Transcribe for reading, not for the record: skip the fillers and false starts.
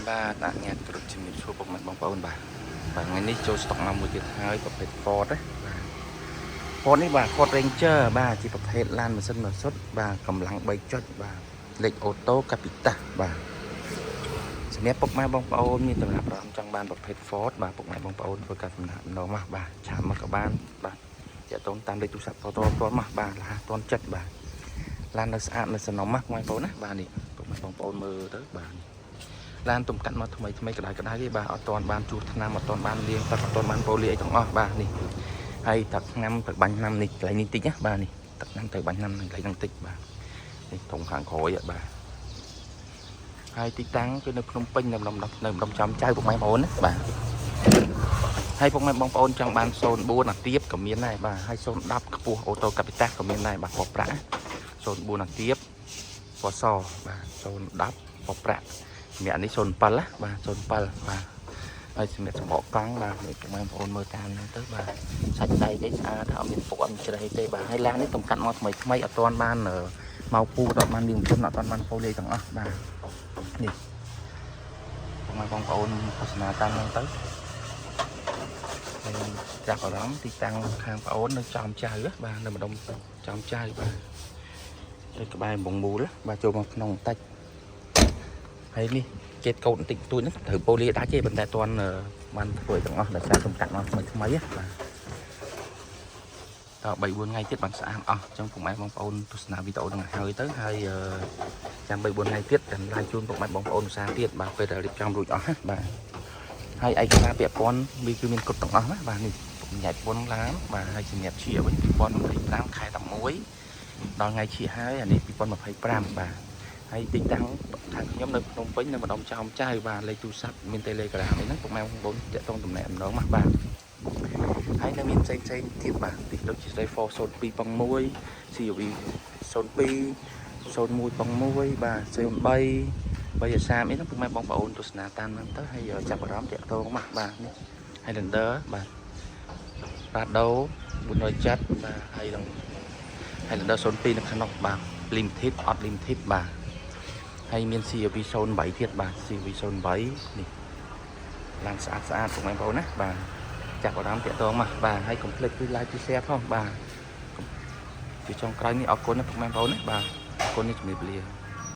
បាទដាក់ញ៉ាំគ្រប់ជំនាញឈ្មោះបងប្អូនបាទថ្ងៃនេះចូលស្តុកមកមួយទៀតហើយប្រភេទ Ford ណាបាទ Ford នេះបាទ Ford Ranger បាទជាប្រភេទឡានម៉ាស៊ីនម៉ាស៊ុតបាទកម្លាំង3ចុចបាទលេខអូតូកាពីតាបាទសម្រាប់ពុកម៉ែបងប្អូនមានចំណាប់អារម្មណ៍ចង់បានប្រភេទ Ford បាទពុកម៉ែបងប្អូនធ្វើការចំណាប់ម្ដងមកបាទឆាប់មកក៏បានបាទតាក់ទងតាមលេខទូរស័ព្ទតតមកបាទរហ័សទាន់ចិត្តបាទឡាននៅស្អាតនៅសំណុំមកបងប្អូនណាបាទនេះពុកម៉ែបងប្អូនមើលទៅបាទឡានទំកាត់មកថ្មីក្តៅទេបាទអត់ទាន់បានជួសថ្នាំអត់ទាន់បានលាងទឹកអត់ទាន់បានប៉ូលីអីទាំងអស់បាទនេះហើយទឹកថ្នាំទៅបាញ់ថ្នាំនេះកន្លែងនេះតិចណាបាទនេះទឹកថ្នាំទៅបាញ់ថ្នាំកន្លែងហ្នឹងតិចបាទនេះធំខាងក្រោយបាទហើយទីតាំងគឺនៅភ្នំពេញនៅម្ដុំចំចៅពុកម៉ែបងប្អូនណាបាទហើយពុកម៉ែបងប្អូនចង់បាន04អាទៀបក៏មានដែរបាទហើយ010ខ្ពស់អូតូកាពីតាក៏មានដែរបាទពណ៌ប្រាក់04អាទៀបពណ៌សបាទ010ពណ៌ប្រាក់សម្រាប់នេះ07ណាបាទ07បាទហើយសម្រាប់សម្បកកង់បាទនេះបងប្អូនមើលតាមហ្នឹងទៅបាទសាច់ដៃនេះស្អាតអត់មានពុកអត់ជ្រេទេបាទហើយឡាននេះទំកាត់មកថ្មីអត់ទាន់បានមកពូអត់បានលាងជន់អត់ទាន់បានប៉ូលីទាំងអស់បាទនេះបងប្អូនទស្សនាតាមហ្នឹងទៅហើយចាប់អារម្មណ៍ទីតាំងខាងប្អូននៅចំចៅបាទនៅម្ដុំចំចៅបាទទៅក្បែរបងមូលបាទចូលមកក្នុងបន្តិចហើយនេះចេតកោតបន្តិចតួចហ្នឹងត្រូវប៉ូលីដាច់ទេប៉ុន្តែអត់ទាន់បានធ្វើទាំងអស់ដោយសារទំកាត់មកថ្មីបាទត3 4ថ្ងៃទៀតបានស្អាតអស់អញ្ចឹងពុកម៉ែបងប្អូនទស្សនាវីដេអូហ្នឹងហើយទៅហើយចាំ3 4ថ្ងៃទៀតចាំឡាយជូនពុកម៉ែបងប្អូនឧស្សាហ៍ទៀតបាទពេលដែលរៀបចំរួចអស់ណាបាទហើយឯកសារពាក់ព័ន្ធវាគឺមានគ្រប់ទាំងអស់ណាបាទនេះញ៉ៃពុនឡានបាទហើយសម្រាប់ជាវិញ2025ខែ11ដល់ថ្ងៃជាហើយអានេះ2025បាទហើយទីតាំងខាងខ្ញុំនៅភ្នំពេញនៅម្ដុំចំចៅបាទលេខទូរស័ព្ទមាន Telegram អីហ្នឹងពុកម៉ែបងប្អូនតាក់ទងតំណែងម្ដងមកបាទហើយនៅមានផ្សេងទៀតបាទទីដូចជា 402.1 CRV 02 01.1 បាទ 03 330អីហ្នឹងពុកម៉ែបងប្អូនទស្សនាតាមហ្នឹងទៅហើយចាប់អារម្មណ៍តាក់ទងមកបាទនេះ Highlander បាទ Prado 470បាទហើយនឹង Highlander 02នៅក្នុងបាទ Limited អត់ Limited បាទហើយមាន CRV 08ទៀតបាទ CRV 08នេះឡានស្អាតពុកម៉ែបងប្អូនណាបាទចាប់អារម្មណ៍តាក់ទងមកបាទហើយកុំភ្លេចគឺ like គឺ share ផងបាទពីចុងក្រោយនេះអរគុណណាពុកម៉ែបងប្អូនណាបាទអរគុណនេះជំរាបលា